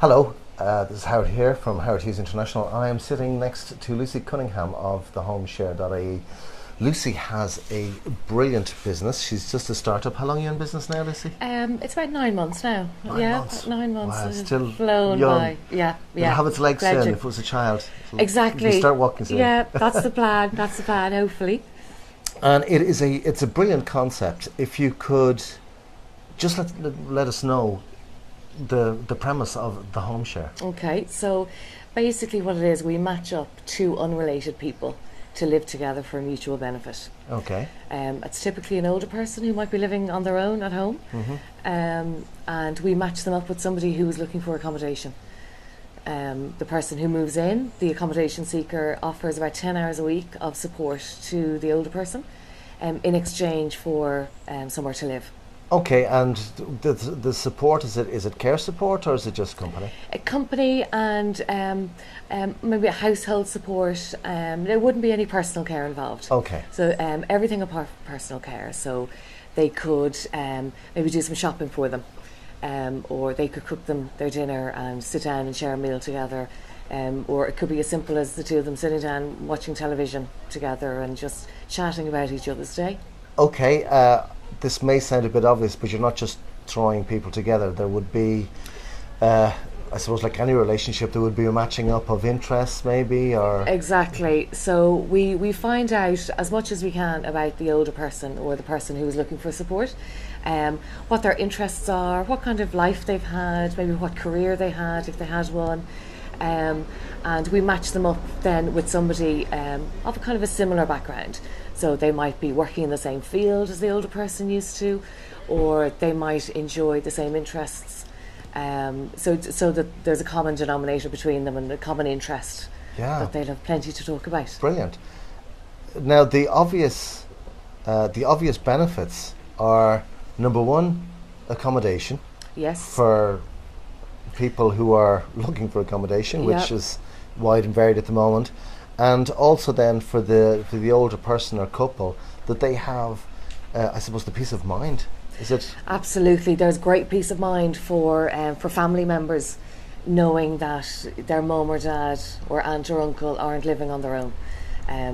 Hello, this is Howard here from Howard Hughes International. I am sitting next to Lucy Cunningham of the HomeShare.ie. Lucy has a brilliant business. She's just a startup. How long are you in business now, Lucy? It's about 9 months now. 9 months. 9 months. Wow, It's still flown young. by. Yeah. It'll have its legs soon Legend. if it was a child. Exactly. You start walking soon. Yeah, that's the plan. That's the plan. Hopefully. And it's a brilliant concept. If you could just let us know the premise of the HomeShare. Okay. So, basically, what it is, we match up two unrelated people to live together for mutual benefit. Okay. It's typically an older person who might be living on their own at home, and we match them up with somebody who is looking for accommodation. The person who moves in, the accommodation seeker, offers about 10 hours a week of support to the older person in exchange for somewhere to live. Okay, and the support, is it care support or is it just company? A company and maybe a household support. There wouldn't be any personal care involved. Okay. So everything apart from personal care. So they could maybe do some shopping for them, or they could cook them their dinner and sit down and share a meal together. Or it could be as simple as the two of them sitting down watching television together and just chatting about each other's day. Okay, this may sound a bit obvious, but you're not just throwing people together. There would be, I suppose, like any relationship, there would be a matching up of interests, maybe, or Exactly. So we find out as much as we can about the older person or the person who is looking for support, what their interests are, what kind of life they've had, maybe what career they had if they had one, and we match them up then with somebody of a kind of a similar background. So they might be working in the same field as the older person used to, or they might enjoy the same interests. So that there's a common denominator between them and a common interest that they'll have plenty to talk about. Brilliant. Now, the obvious benefits are, number one, accommodation. Yes. For people who are looking for accommodation, which is wide and varied at the moment, and also then for the older person or couple that they have, I suppose, the peace of mind. Is it? Absolutely. There's great peace of mind for family members knowing that their mum or dad or aunt or uncle aren't living on their own.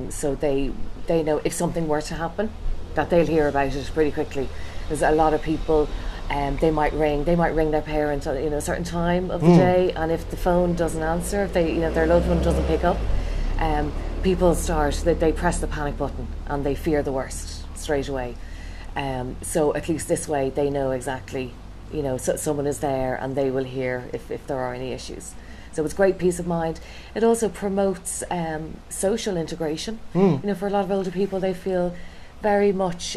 So they know if something were to happen, that they'll hear about it pretty quickly. There's a lot of people. They might ring their parents at a certain time of the day, and if the phone doesn't answer, if their loved one doesn't pick up, people they press the panic button and they fear the worst straight away. So at least this way they know exactly, so someone is there and they will hear if there are any issues. So it's great peace of mind. It also promotes social integration. For a lot of older people, they feel very much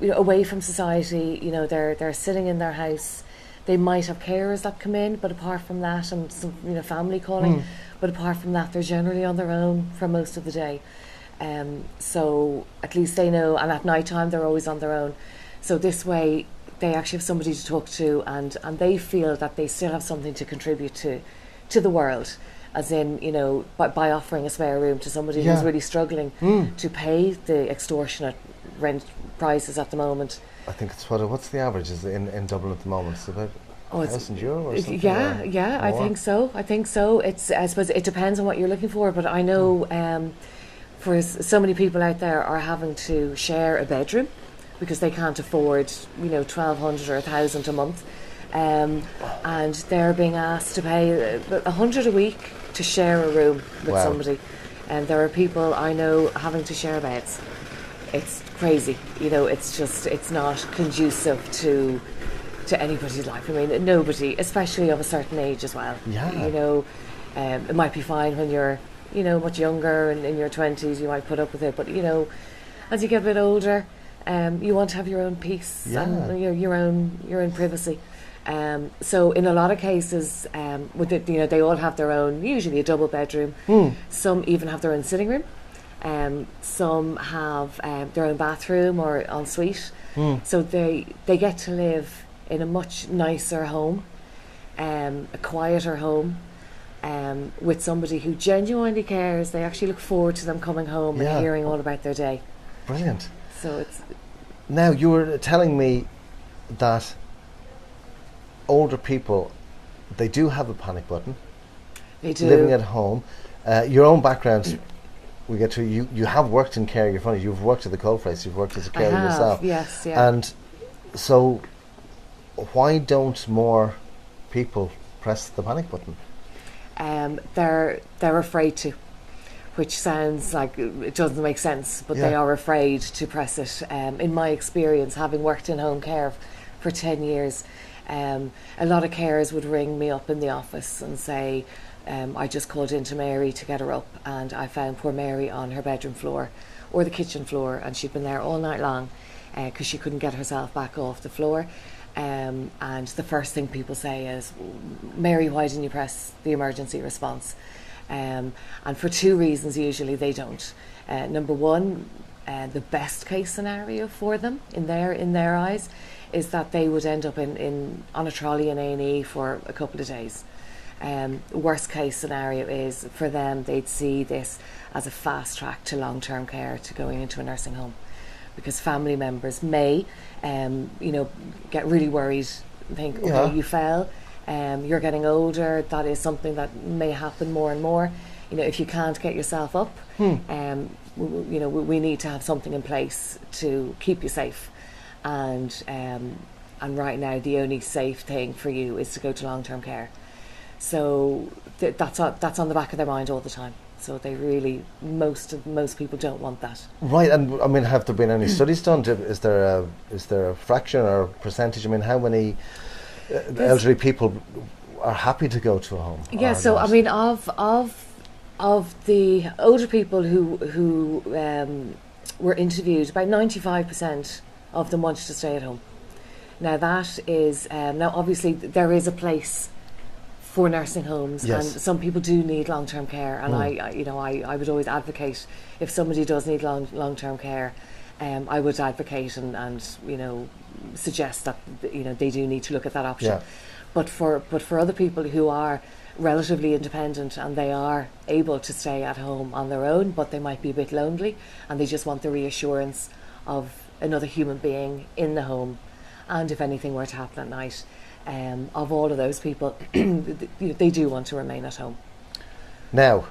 away from society. They're sitting in their house. They might have carers that come in, but apart from that, and some family calling, but apart from that, they're generally on their own for most of the day. So at least they know, and at night time they're always on their own. So this way they actually have somebody to talk to, and they feel that they still have something to contribute to the world, as in, by offering a spare room to somebody who's really struggling to pay the extortionate rent prices at the moment. I think it's what's the average is in Dublin at the moment? It's about €1,000 or something. Yeah, I think so. It's, I suppose it depends on what you're looking for, but I know for so many people out there are having to share a bedroom because they can't afford 1,200 or 1,000 a month, and they're being asked to pay 100 a week to share a room with somebody, and there are people I know having to share beds. It's crazy, it's not conducive to anybody's life. I mean, nobody, especially of a certain age as well. It might be fine when you're much younger and in your 20s you might put up with it, but as you get a bit older, you want to have your own peace and your own privacy. So in a lot of cases, they all have their own, usually a double bedroom. Some even have their own sitting room. Some have their own bathroom or ensuite. So they get to live in a much nicer home, a quieter home, with somebody who genuinely cares. They actually look forward to them coming home and hearing all about their day. Brilliant. So it's... Now, you were telling me that older people they do have a panic button. They do. Living at home. Your own background, we get to you have worked in care. You're funny. You've worked at the coalface. You've worked as a carer yourself. Yes, yeah. And so, why don't more people press the panic button? They're afraid to, which sounds like it doesn't make sense, but they are afraid to press it. In my experience, having worked in home care for 10 years, a lot of carers would ring me up in the office and say, I just called into Mary to get her up, and I found poor Mary on her bedroom floor or the kitchen floor, and she'd been there all night long because she couldn't get herself back off the floor. And the first thing people say is, Mary, why didn't you press the emergency response? And for two reasons usually they don't. Number one, the best case scenario for them in their eyes is that they would end up on a trolley in A&E for a couple of days. Worst case scenario is for them, they'd see this as a fast track to long-term care, to going into a nursing home, because family members may get really worried, think, okay, you fell, you're getting older, that is something that may happen more and more. If you can't get yourself up, we need to have something in place to keep you safe. And right now the only safe thing for you is to go to long-term care. So that's on the back of their mind all the time. So they really, most people don't want that. Right, and I mean, have there been any studies done? Is there a fraction or percentage? I mean, how many elderly people are happy to go to a home? Yeah, so not? I mean, of the older people who were interviewed, about 95% of them wanted to stay at home. Now that is now obviously there is a place for nursing homes, and some people do need long-term care, and I would always advocate, if somebody does need long-term care, I would advocate and suggest that they do need to look at that option. But for other people who are relatively independent and they are able to stay at home on their own, but they might be a bit lonely and they just want the reassurance of another human being in the home, and if anything were to happen at night, of all of those people, they do want to remain at home. Now,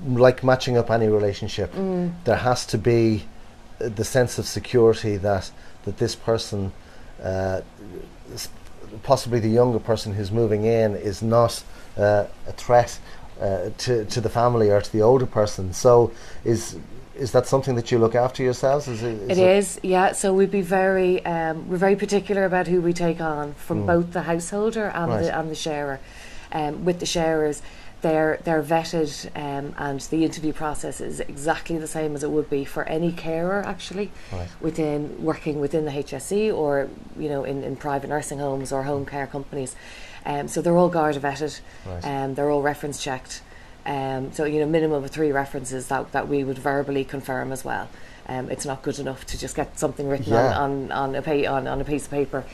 like matching up any relationship, there has to be the sense of security that this person, possibly the younger person who's moving in, is not a threat to the family or to the older person. So is that something that you look after yourselves? It is, yeah. So we'd be we're very particular about who we take on from both the householder and the sharer. With the sharers, they're vetted, and the interview process is exactly the same as it would be for any carer, actually, working within the HSE or in private nursing homes or home care companies. So they're all Garda vetted, they're all reference checked. So minimum of 3 references that we would verbally confirm as well. It's not good enough to just get something written on a piece of paper.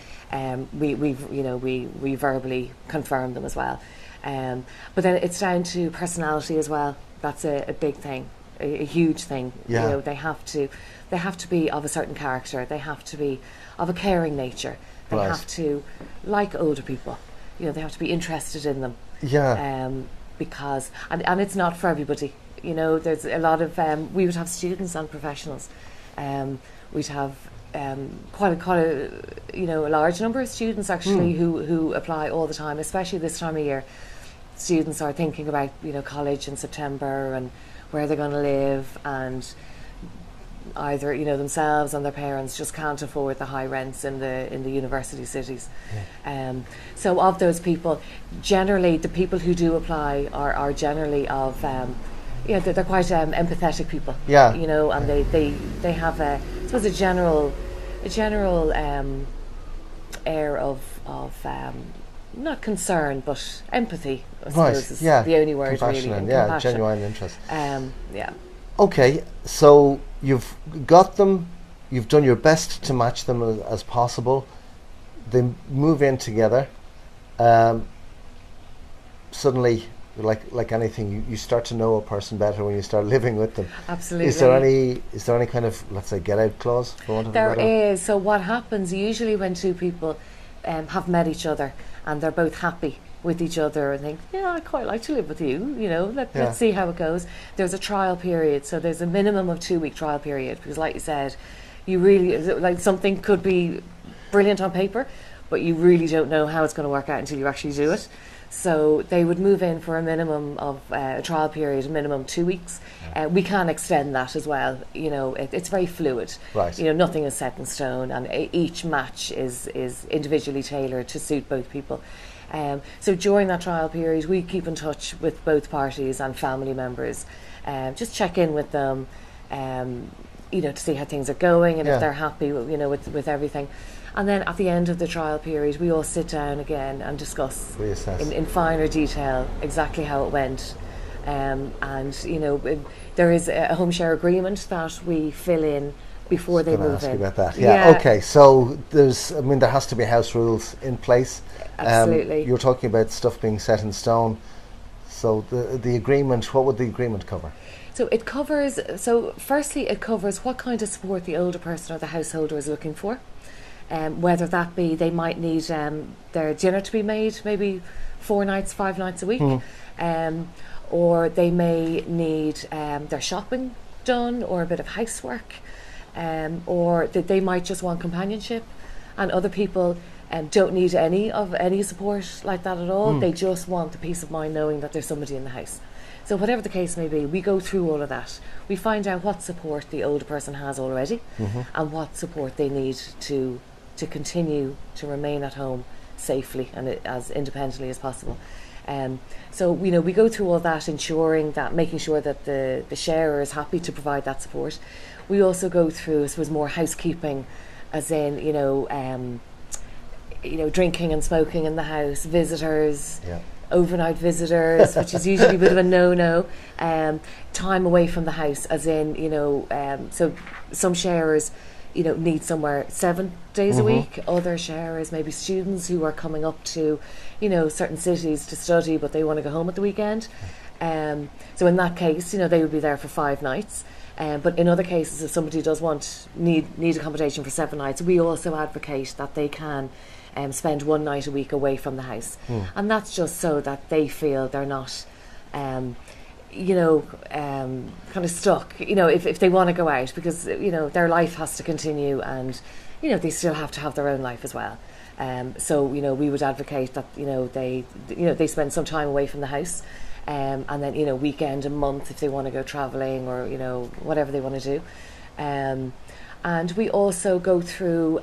We verbally confirm them as well. But then it's down to personality as well. That's a big thing, a huge thing. They have to be of a certain character. They have to be of a caring nature. They have to like older people. They have to be interested in them. Because and it's not for everybody. There's a lot of we would have students and professionals. We'd have quite a large number of students actually who apply all the time, especially this time of year. Students are thinking about college in September and where they're going to live, and either themselves and their parents just can't afford the high rents in the university cities. So of those people, generally the people who do apply are generally of they're quite empathetic people. And they have a general air of not concern but empathy, I suppose is the only word, really, and compassion. Genuine interest. Okay, so you've got them, you've done your best to match them as possible. They move in together. Suddenly, like anything, you start to know a person better when you start living with them. Absolutely. Is there any kind of, let's say, get out clause, for want of a better? There is. So what happens usually when two people have met each other and they're both happy with each other and think, yeah, I quite like to live with you, let's see how it goes. There's a trial period, so there's a minimum of 2-week trial period, because like you said, you really, like, something could be brilliant on paper, but you really don't know how it's going to work out until you actually do it. So they would move in for a minimum of a trial period, a minimum 2 weeks. We can extend that as well. It's very fluid. Right. Nothing is set in stone, and each match is individually tailored to suit both people. So during that trial period, we keep in touch with both parties and family members. Just check in with them, to see how things are going and if they're happy, with everything. And then at the end of the trial period, we all sit down again and discuss in finer detail exactly how it went. There is a HomeShare agreement that we fill in before they move in. About that. Yeah. Okay. So there has to be house rules in place. Absolutely. You're talking about stuff being set in stone. So the agreement, what would the agreement cover? So it covers. So firstly, it covers what kind of support the older person or the householder is looking for. Whether that be they might need their dinner to be made maybe 4 nights, 5 nights a week, or they may need their shopping done or a bit of housework, or that they might just want companionship, and other people don't need any support like that at all. They just want the peace of mind knowing that there's somebody in the house. So whatever the case may be, we go through all of that. We find out what support the older person has already and what support they need to continue to remain at home safely and as independently as possible. So we go through all that, making sure that the sharer is happy to provide that support. We also go through, I suppose, more housekeeping, as in drinking and smoking in the house, visitors, overnight visitors, which is usually a bit of a no-no. Time away from the house, as in so some sharers need somewhere 7 days a week. Other sharers, maybe students who are coming up to, certain cities to study, but they want to go home at the weekend. So in that case, they would be there for 5 nights. But in other cases, if somebody does need accommodation for 7 nights, we also advocate that they can spend 1 night a week away from the house. And that's just so that they feel they're not kind of stuck, if they want to go out, because, their life has to continue, and, they still have to have their own life as well. So, we would advocate that, they spend some time away from the house, and then, weekend, a month if they want to go travelling, or, whatever they want to do. And we also go through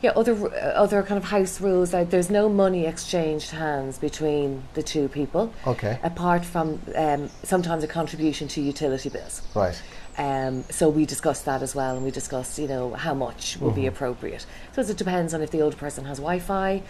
other kind of house rules. Like, there's no money exchanged hands between the two people. Okay. Apart from sometimes a contribution to utility bills. Right. So we discussed that as well, and we discussed how much would be appropriate. So it depends on if the older person has Wi-Fi.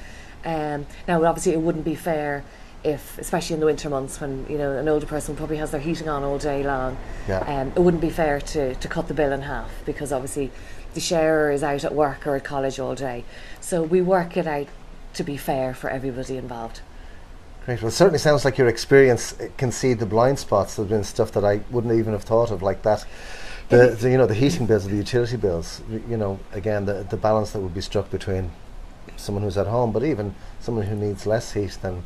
Now obviously it wouldn't be fair if, especially in the winter months when an older person probably has their heating on all day long. It wouldn't be fair to cut the bill in half, because obviously the sharer is out at work or at college all day. So we work it out to be fair for everybody involved. Great. Well, it certainly sounds like your experience can see the blind spots. There's been stuff that I wouldn't even have thought of, like that. The heating bills, the utility bills. Again, the balance that would be struck between someone who's at home, but even someone who needs less heat than.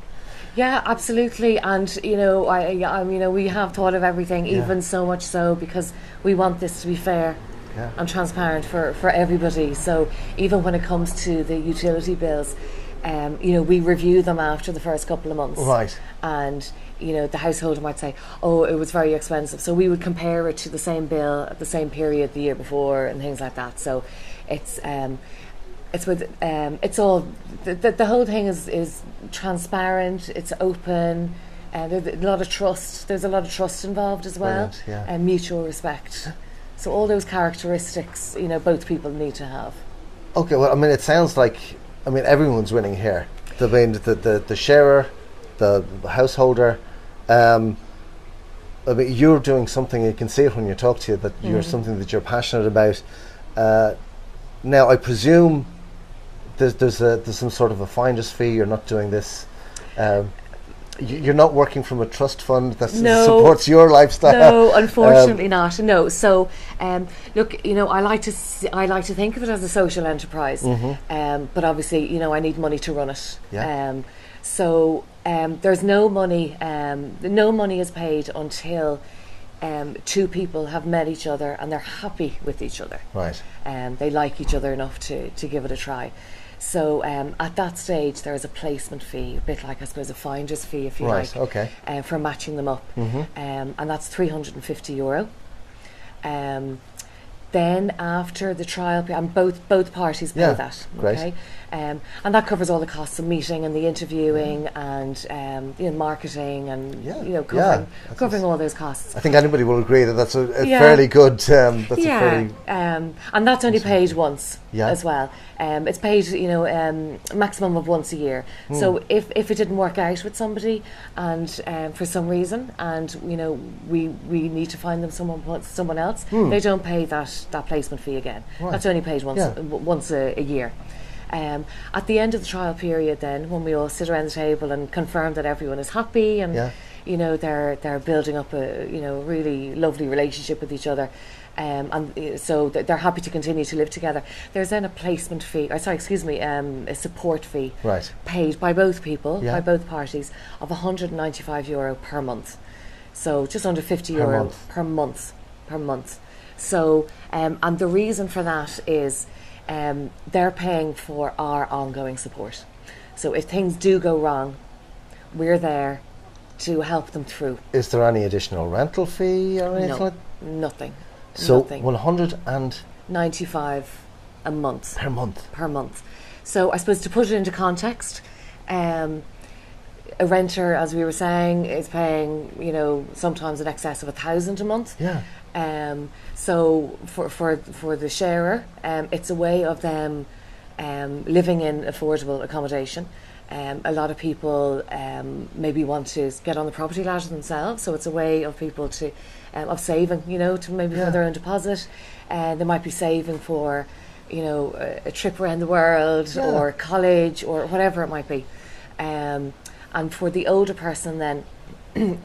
Yeah, absolutely. And we have thought of everything, even so much so because we want this to be fair. And transparent for everybody. So even when it comes to the utility bills, we review them after the first couple of months. Right. And the householder might say, "Oh, it was very expensive." So we would compare it to the same bill at the same period the year before and things like that. So it's all the whole thing is transparent. It's open. There's a lot of trust. There's a lot of trust involved as well, and mutual respect. So all those characteristics, both people need to have. Okay, well, it sounds like, everyone's winning here. The sharer, the householder. You're doing something, you can see it when you talk to you, that you're something that you're passionate about. Now, I presume there's some sort of a finder's fee. You're not doing this. You're not working from a trust fund that No. supports your lifestyle. No, unfortunately not. No. So, look, I like to think of it as a social enterprise. But obviously, I need money to run it. Yeah. So there's no money. No money is paid until two people have met each other and they're happy with each other. Right. They like each other enough to give it a try. So at that stage, there is a placement fee, a bit like, I suppose, a finder's fee, if you like, okay. For matching them up. And that's €350. Then after the trial, and both parties pay that. Great. Okay, and that covers all the costs of meeting and the interviewing and marketing and covering all those costs. I think anybody will agree that that's a fairly good. And that's only paid once as well. It's paid, maximum of once a year. So if it didn't work out with somebody, and for some reason, and we need to find them someone else, they don't pay that placement fee again. Right. That's only paid once a year. At the end of the trial period, then, when we all sit around the table and confirm that everyone is happy and they're building up a really lovely relationship with each other. So they're happy to continue to live together. There's then a placement fee, a support fee, paid by both people, by both parties, of €195 per month. So just under €50 per month. So, and the reason for that is they're paying for our ongoing support. So if things do go wrong, we're there to help them through. Is there any additional rental fee or anything? No, nothing. So nothing. 195 a month. Per month. So I suppose to put it into context, a renter, as we were saying, is paying sometimes in excess of £1,000 a month. Yeah. So for the sharer, it's a way of them living in affordable accommodation. A lot of people maybe want to get on the property ladder themselves, so it's a way of people to of saving, to maybe for their own deposit. They might be saving for, a trip around the world or college or whatever it might be. And for the older person, then, I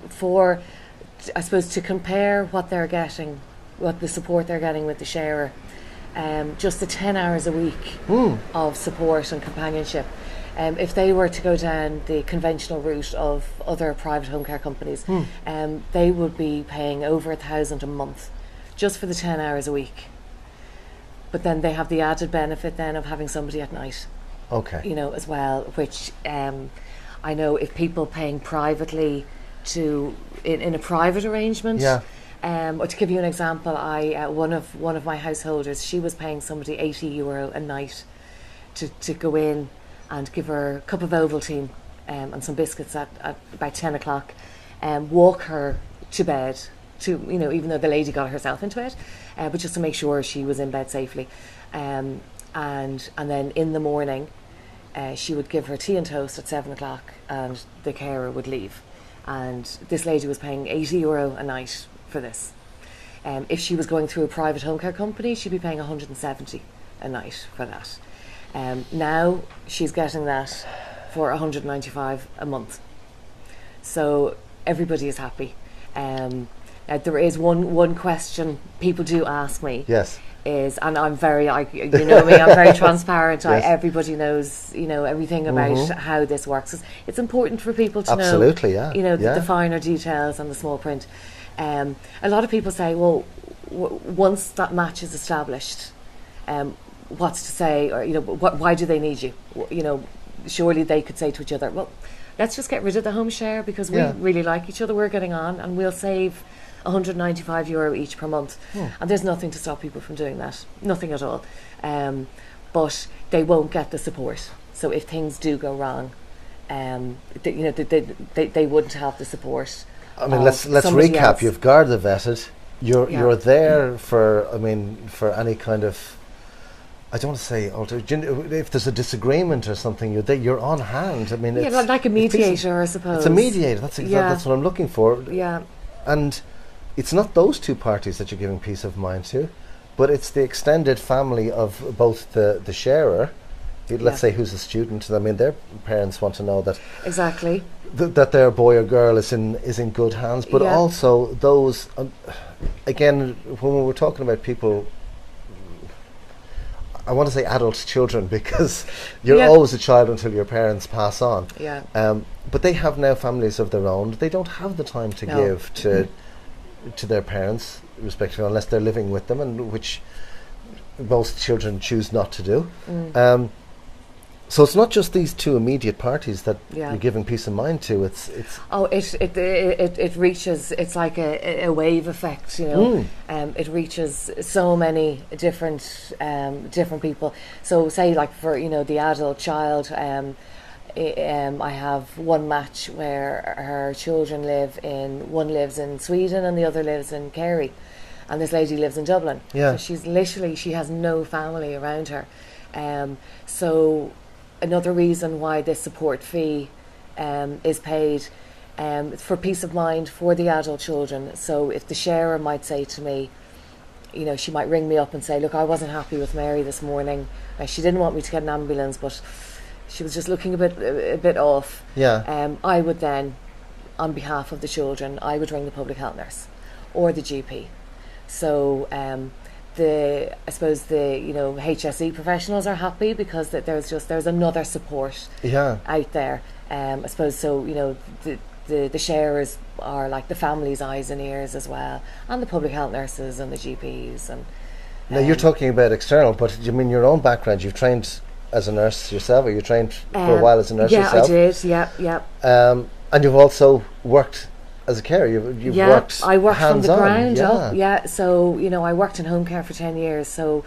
suppose, to compare what they're getting, what the support they're getting with the sharer, just the 10 hours a week of support and companionship. If they were to go down the conventional route of other private home care companies, they would be paying over £1,000 a month just for the 10 hours a week. But then they have the added benefit then of having somebody at night. Okay. As well, which I know if people paying privately in a private arrangement. Yeah. Or to give you an example, one of my householders, she was paying somebody €80 a night to go in and give her a cup of Ovaltine and some biscuits at about 10 o'clock, walk her to bed, even though the lady got herself into it, but just to make sure she was in bed safely. And then in the morning, she would give her tea and toast at 7 o'clock and the carer would leave. And this lady was paying €80 a night for this. If she was going through a private home care company, she'd be paying $170 a night for that. Now she's getting that for $195 a month. So everybody is happy. There is one question people do ask me. Yes. And I'm very, you know me, I'm very transparent. Yes. Everybody knows, everything about how this works. It's important for people to Absolutely, know, the finer details and the small print. A lot of people say, well, once that match is established, what's to say, or why do they need you? Surely they could say to each other, well, let's just get rid of the HomeShare because we really like each other, we're getting on, and we'll save €195 each per month. And there's nothing to stop people from doing that, nothing at all. But they won't get the support. So if things do go wrong, they wouldn't have the support. I mean, let's recap. Else. You've Garda vetted. You're there for any kind of, I don't want to say if there's a disagreement or something, you're there. You're on hand. I mean, it's like a mediator, I suppose. It's a mediator. That's that's what I'm looking for. Yeah. And it's not those two parties that you're giving peace of mind to, but it's the extended family of both the sharer. Let's say who's a student. I mean, their parents want to know that exactly. that their boy or girl is in good hands, but also those again, when we were talking about people, I want to say adult children, because you're always a child until your parents pass on. Yeah. But they have now families of their own. They don't have the time to give to their parents, respectively, unless they're living with them, and which most children choose not to do. So it's not just these two immediate parties that you're giving peace of mind to. It reaches. It's like a wave effect, you know. It reaches so many different people. So say, like, for, you know, the adult child, I have one match where her children one lives in Sweden and the other lives in Kerry, and this lady lives in Dublin. So she has no family around her. So another reason why this support fee is paid, for peace of mind for the adult children. So if the sharer might say to me, you know, she might ring me up and say, look, I wasn't happy with Mary this morning. She didn't want me to get an ambulance, but she was just looking a bit off. I would then, on behalf of the children, I would ring the public health nurse or the GP. So I suppose the HSE professionals are happy because that there's another support out there. I suppose so. You know, the sharers are like the family's eyes and ears as well, and the public health nurses and the GPs. And now you're talking about external, but you mean your own background? You've trained as a nurse yourself, or you trained for a while as a nurse yourself? Yeah, I did. Yeah. And you've also worked as a carer. You've worked. I worked from the ground up. Yeah. So, you know, I worked in home care for 10 years. So,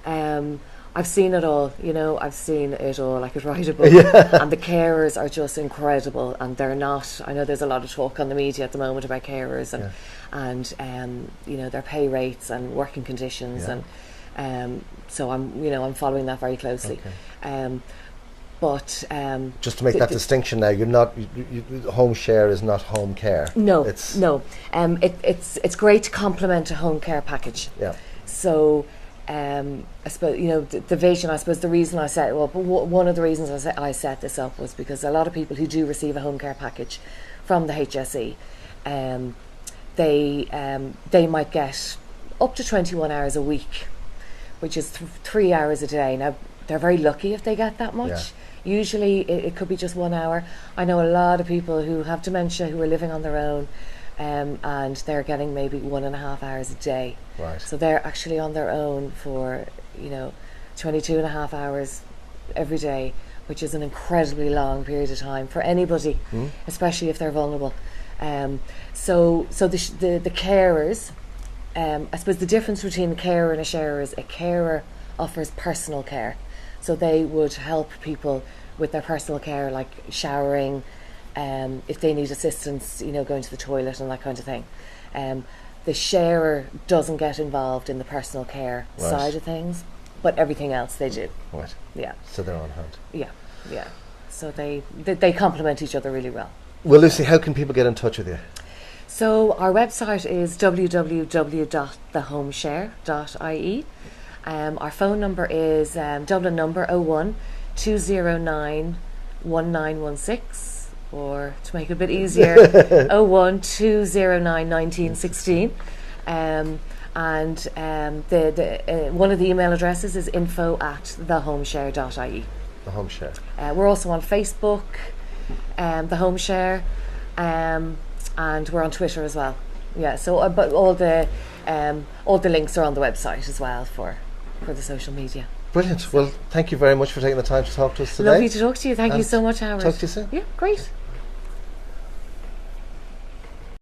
I've seen it all. You know, I've seen it all. I could write a book. And the carers are just incredible. And they're not. I know there's a lot of talk on the media at the moment about carers and you know, their pay rates and working conditions and so I'm following that very closely. But just to make that distinction now, you're not HomeShare is not home care. No, it's great to complement a home care package. So I suppose, you know, the vision. I suppose the reason I said, one of the reasons I set this up was because a lot of people who do receive a home care package from the HSE, they might get up to 21 hours a week, which is 3 hours a day. Now, they're very lucky if they get that much. Usually it could be just 1 hour. I know a lot of people who have dementia who are living on their own, and they're getting maybe 1.5 hours a day. So they're actually on their own for, you know, 22.5 hours every day, which is an incredibly long period of time for anybody, especially if they're vulnerable. So the carers, I suppose the difference between a carer and a sharer is a carer offers personal care. So they would help people with their personal care, like showering, if they need assistance, you know, going to the toilet and that kind of thing. The sharer doesn't get involved in the personal care side of things, but everything else they do. So they're on hand. Yeah. So they complement each other really well. Well, Lucy, how can people get in touch with you? So our website is www.thehomeshare.ie. Our phone number is Dublin number 01 209 1916, or to make it a bit easier, 01 209 1916. And the one of the email addresses is info@thehomeshare.ie. The HomeShare. We're also on Facebook, the HomeShare, and we're on Twitter as well. So but all the links are on the website as well for the social media. Brilliant. Well, thank you very much for taking the time to talk to us today. Lovely to talk to you. Thank you so much, Howard. Talk to you soon. Yeah, great.